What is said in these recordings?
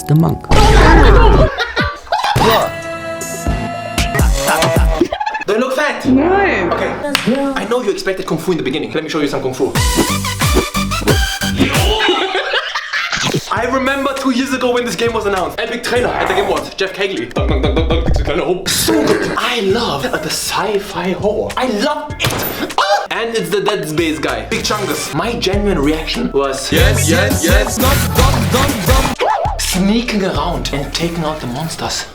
the monk. Do I look fat? No. Okay. I know you expected Kung Fu in the beginning. Let me show you some Kung Fu. I remember 2 years ago when this game was announced. Epic trailer at the Game Awards. Jeff Keighley. So good. I love the sci-fi horror. I love it. And it's the Dead Space guy. Big Chungus. My genuine reaction was yes. Sneaking around and taking out the monsters.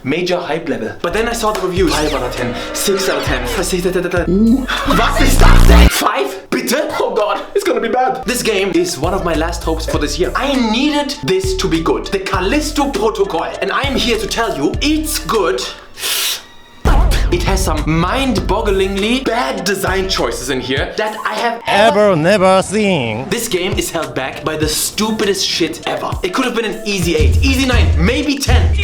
Major hype level. But then I saw the reviews. 5 out of 10, 6 out of 10. Was ist das denn? 5? Bitte? Oh god, it's gonna be bad. This game is one of my last hopes for this year. I needed this to be good. The Callisto protocol. And I'm here to tell you, it's good. It has some mind-bogglingly bad design choices in here that I have ever never seen. This game is held back by the stupidest shit ever. It could have been an easy 8, easy 9, maybe 10.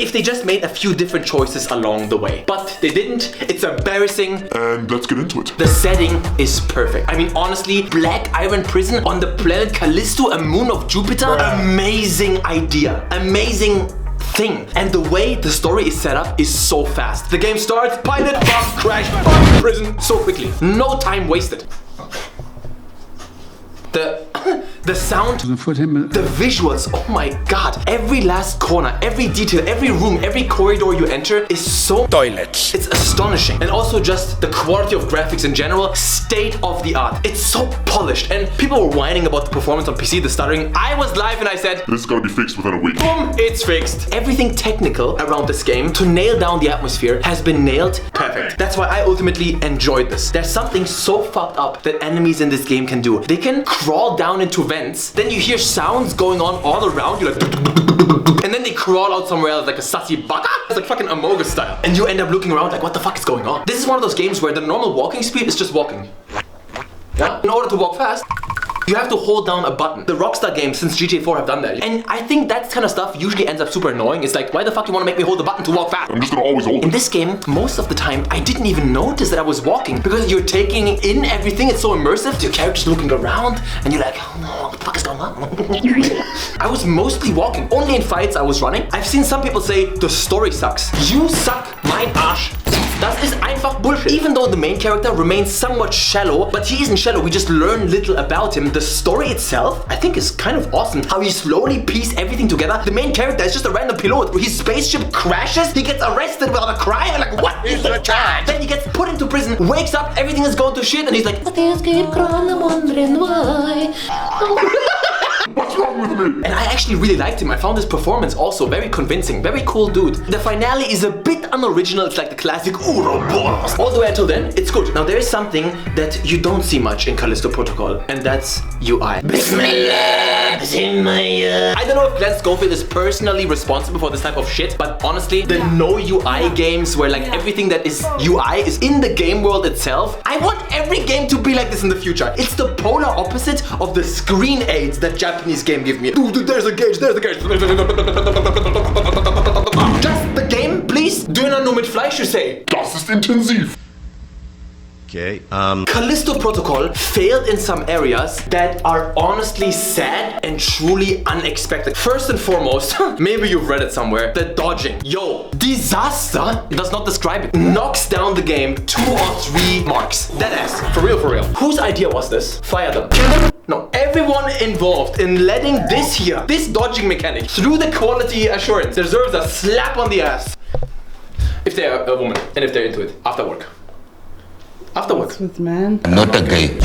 If they just made a few different choices along the way. But they didn't. It's embarrassing. And let's get into it. The setting is perfect. I mean, honestly, Black Iron Prison on the planet Callisto, a moon of Jupiter. Amazing idea. Amazing thing. And the way the story is set up is so fast. The game starts, pilot, bomb, crash, bomb, prison, so quickly. No time wasted. The sound, the visuals, oh my god. Every last corner, every detail, every room, every corridor you enter is so Toilets. It's astonishing. And also just the quality of graphics in general, state of the art. It's so polished. And people were whining about the performance on PC, the stuttering. I was live and I said, this is gonna be fixed within a week. Boom, it's fixed. Everything technical around this game to nail down the atmosphere has been nailed perfect. That's why I ultimately enjoyed this. There's something so fucked up that enemies in this game can do. They can crawl down into vents, then you hear sounds going on all around you, like, and then they crawl out somewhere else like a sussy baka. It's like fucking Among Us style. And you end up looking around like, what the fuck is going on? This is one of those games where the normal walking speed is just walking. Yeah? In order to walk fast, you have to hold down a button. The Rockstar games since GTA 4 have done that. And I think that kind of stuff usually ends up super annoying. It's like, why the fuck do you want to make me hold the button to walk fast? I'm just gonna always hold it. In this game, most of the time, I didn't even notice that I was walking because you're taking in everything. It's so immersive. Your character's looking around and you're like, oh no, what the fuck is going on? I was mostly walking. Only in fights I was running. I've seen some people say, the story sucks. You suck mein Arsch. Das ist einfach Bullshit. Even though the main character remains somewhat shallow, but he isn't shallow, we just learn little about him. The story itself, I think, is kind of awesome. How you slowly piece everything together. The main character is just a random pilot. His spaceship crashes, he gets arrested without a crime. I'm like, what is the charge? Then he gets put into prison, wakes up, everything is going to shit, and he's like, What's wrong with me? And I actually really liked him. I found his performance also very convincing. Very cool dude. The finale is a bit unoriginal. It's like the classic Ouroboros. All the way until then, it's good. Now there is something that you don't see much in Callisto Protocol, and that's UI. Bismillah. I don't know if Glenn Schofields is personally responsible for this type of shit, but honestly, the no UI games where like everything that is UI is in the game world itself. I want every game to be like this in the future. It's the polar opposite of the screen aids that Japanese game give me. Dude, there's a gauge, there's a gauge. Just the game, please. Döner nur mit Fleisch, you say. Das ist intensiv. Okay, Callisto Protocol failed in some areas that are honestly sad and truly unexpected. First and foremost, maybe you've read it somewhere, the dodging. Yo, disaster does not describe it. Knocks down the game 2 or 3 marks. Deadass. For real, for real. Whose idea was this? Fire them. Kill them? No, everyone involved in letting this dodging mechanic through the quality assurance deserves a slap on the ass. If they're a woman and if they're into it, after work. Afterwards. With man. I'm not a gay.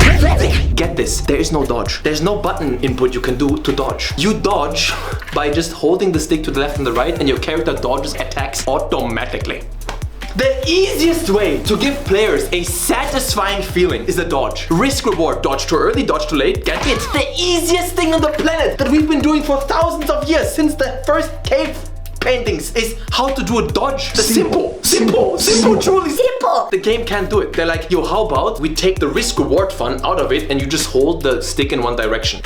Get this, there is no dodge. There's no button input you can do to dodge. You dodge by just holding the stick to the left and the right, and your character dodges attacks automatically. The easiest way to give players a satisfying feeling is a dodge. Risk reward, dodge too early, dodge too late, get it. The easiest thing on the planet that we've been doing for thousands of years since the first cave paintings is how to do a dodge. Simple, truly simple. The game can't do it. They're like, yo, how about we take the risk reward fun out of it and you just hold the stick in one direction.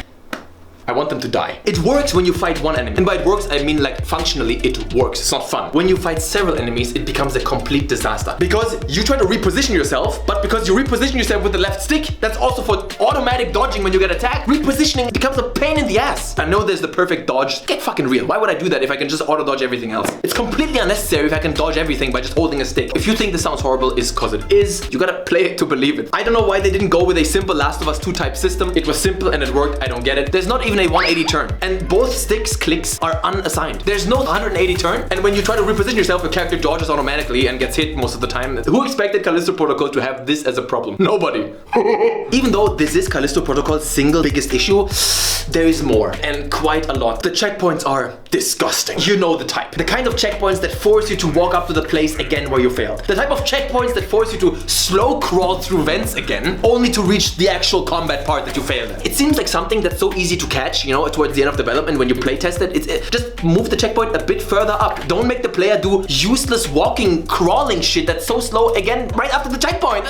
I want them to die. It works when you fight one enemy. And by it works, I mean like functionally it works. It's not fun. When you fight several enemies, it becomes a complete disaster. Because you try to reposition yourself, but because you reposition yourself with the left stick, that's also for automatic dodging when you get attacked. Repositioning becomes a pain in the ass. I know there's the perfect dodge. Get fucking real. Why would I do that if I can just auto dodge everything else? It's completely unnecessary if I can dodge everything by just holding a stick. If you think this sounds horrible, it's cause it is. You gotta play it to believe it. I don't know why they didn't go with a simple Last of Us 2 type system. It was simple and it worked. I don't get it. There's not even a 180 turn. And both sticks clicks are unassigned. There's no 180 turn. And when you try to reposition yourself, your character dodges automatically and gets hit most of the time. Who expected Callisto Protocol to have this as a problem? Nobody. Even though this is Callisto Protocol's single biggest issue, there is more, and quite a lot. The checkpoints are disgusting. You know the type. The kind of checkpoints that force you to walk up to the place again where you failed. The type of checkpoints that force you to slow crawl through vents again, only to reach the actual combat part that you failed at. It seems like something that's so easy to catch, you know, towards the end of development when you playtest it. Just move the checkpoint a bit further up. Don't make the player do useless walking, crawling shit that's so slow again right after the checkpoint.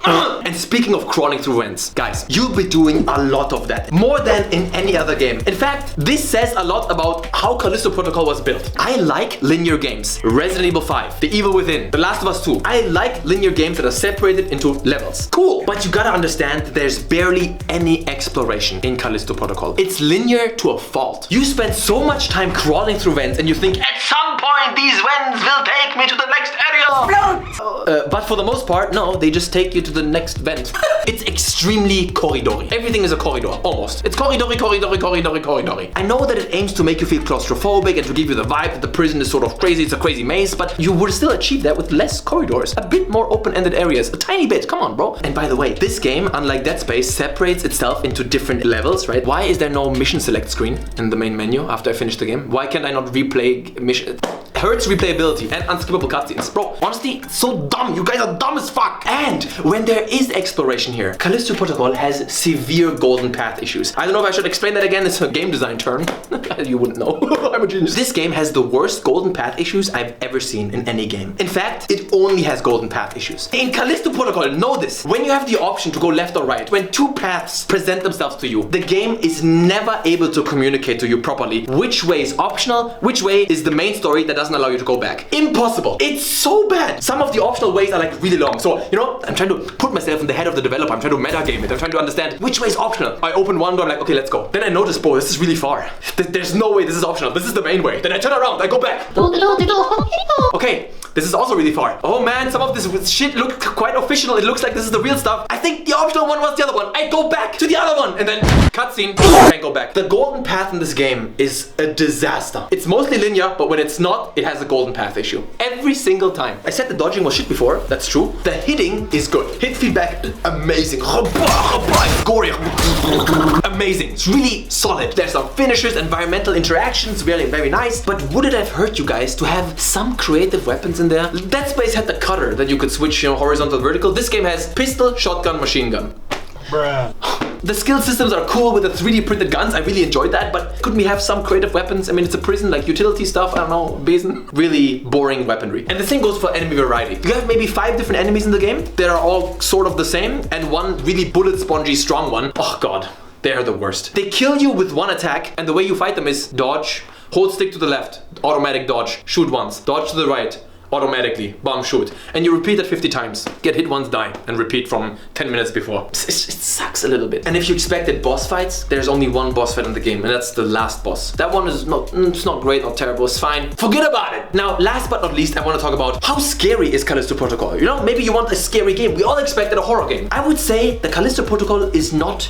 And speaking of crawling through vents, guys, you'll be doing a lot of that. More than in any other game. In fact, this says a lot about how Callisto Protocol was built. I like linear games. Resident Evil 5, The Evil Within, The Last of Us 2. I like linear games that are separated into levels. Cool. But you gotta understand that there's barely any exploration in Callisto Protocol. It's linear to a fault. You spend so much time crawling through vents and you think, at some point these vents will take me to the next area. But for the most part, no, they just take you to the next vent. It's extremely corridory. Everything is a corridor, almost. It's corridory. I know that it aims to make you feel claustrophobic and to give you the vibe that the prison is sort of crazy, it's a crazy maze, but you would still achieve that with less corridors, a bit more open-ended areas, a tiny bit, come on bro. And by the way, this game, unlike Dead Space, separates itself into different levels, right? Why is there no mission select screen in the main menu after I finish the game? Why can't I not replay mission? Hurts replayability and unskippable cutscenes. Bro, honestly, it's so dumb. You guys are dumb as fuck. And when there is exploration here, Callisto Protocol has severe golden path issues. I don't know if I should explain that again. It's a game design term. You wouldn't know. I'm a genius. This game has the worst golden path issues I've ever seen in any game. In fact, it only has golden path issues. In Callisto Protocol, know this. When you have the option to go left or right, when two paths present themselves to you, the game is never able to communicate to you properly which way is optional, which way is the main story that doesn't allow you to go back. Impossible. It's so bad. Some of the optional ways are like really long. So, you know, I'm trying to put myself in the head of the developer. I'm trying to metagame it. I'm trying to understand which way is optional. I open one door, I'm like, okay, let's go. Then I notice, bro, this is really far. There's no way this is optional. This is the main way. Then I turn around, I go back. Okay, this is also really far. Oh man, some of this shit look quite official. It looks like this is the real stuff. I think the optional one was the other one. I go back to the other one and then cutscene, I can't go back. The golden path in this game is a disaster. It's mostly linear, but when it's not, it has a golden path issue. Every single time. I said the dodging was shit before, that's true. The hitting is good. Hit feedback, amazing. Gory. Amazing. It's really solid. There's some finishers, environmental interactions, really very nice. But would it have hurt you guys to have some creative weapons in there? Dead Space had the cutter that you could switch, you know, horizontal, vertical. This game has pistol, shotgun, machine gun. Bruh. The skill systems are cool with the 3D printed guns. I really enjoyed that, but couldn't we have some creative weapons? I mean, it's a prison, like utility stuff, I don't know, basin. Really boring weaponry. And the same goes for enemy variety. You have maybe 5 different enemies in the game that are all sort of the same, and one really bullet spongy strong one. Oh god, they're the worst. They kill you with one attack, and the way you fight them is dodge, hold stick to the left, automatic dodge, shoot once, dodge to the right, automatically, bomb, shoot. And you repeat that 50 times. Get hit once, die, and repeat from 10 minutes before. It sucks a little bit. And if you expected boss fights, there's only one boss fight in the game, and that's the last boss. That one is it's not great, not terrible, it's fine. Forget about it. Now, last but not least, I want to talk about how scary is Callisto Protocol. You know, maybe you want a scary game. We all expected a horror game. I would say the Callisto Protocol is not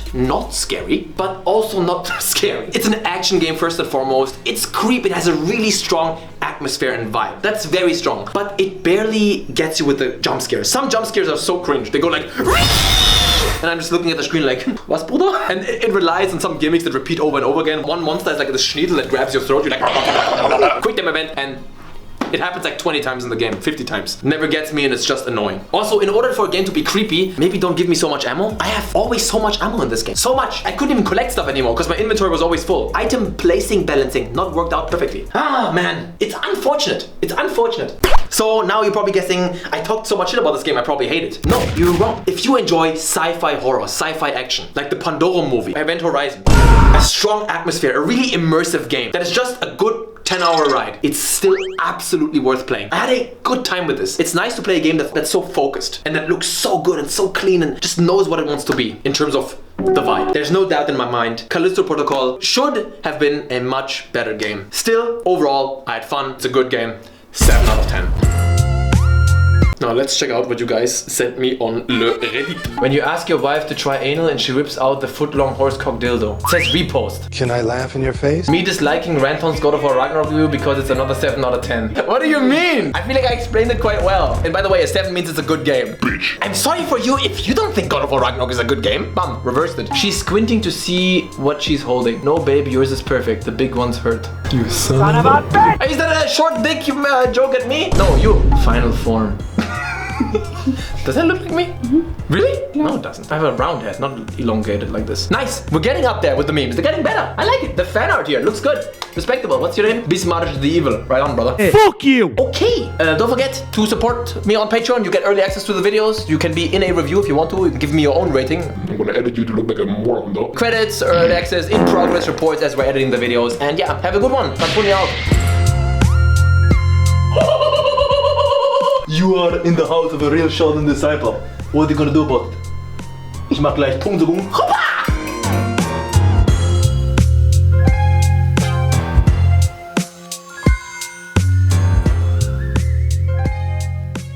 scary, but also not scary. It's an action game first and foremost. It's creepy. It has a really strong atmosphere and vibe. That's very strong. But it barely gets you with the jump scares. Some jump scares are so cringe. They go like, and I'm just looking at the screen like, was, Bruder? And it relies on some gimmicks that repeat over and over again. One monster is like the Schneedel that grabs your throat. You're like, quick time event, and it happens like 20 times in the game, 50 times. Never gets me and it's just annoying. Also, in order for a game to be creepy, maybe don't give me so much ammo. I have always so much ammo in this game. So much. I couldn't even collect stuff anymore because my inventory was always full. Item placing, balancing, not worked out perfectly. Ah, man. It's unfortunate. It's unfortunate. So now you're probably guessing, I talked so much shit about this game, I probably hate it. No, you're wrong. If you enjoy sci-fi horror, sci-fi action, like the Pandora movie, Event Horizon, a strong atmosphere, a really immersive game that is just a good 10-hour ride, it's still absolutely worth playing. I had a good time with this. It's nice to play a game that's so focused and that looks so good and so clean and just knows what it wants to be in terms of the vibe. There's no doubt in my mind, Callisto Protocol should have been a much better game. Still, overall, I had fun. It's a good game. 7 out of 10. Now let's check out what you guys sent me on le Reddit. When you ask your wife to try anal and she whips out the foot-long horsecock dildo, it says repost. Can I laugh in your face? Me disliking Ranton's God of War Ragnarok review because it's another 7 out of 10. What do you mean? I feel like I explained it quite well. And by the way, a 7 means it's a good game. Bitch. I'm sorry for you if you don't think God of War Ragnarok is a good game. Bam, reversed it. She's squinting to see what she's holding. No, babe, yours is perfect. The big one's hurt. You son of a bitch! Is that a short dick joke at me? No, you. Final form. Does that look like me? Mm-hmm. Really? No, it doesn't. I have a round head, not elongated like this. Nice. We're getting up there with the memes. They're getting better. I like it. The fan art here looks good. Respectable. What's your name? Bismarck the Evil. Right on, brother. Hey. Fuck you! Okay. Don't forget to support me on Patreon. You get early access to the videos. You can be in a review if you want to. You can give me your own rating. I'm gonna edit you to look like a moron though. Credits, early access, in progress reports as we're editing the videos. And yeah, have a good one. Pathfinding out. You are in the house of a real Shaolin disciple. What are you gonna do about it? Ich mach gleich Tongsugung.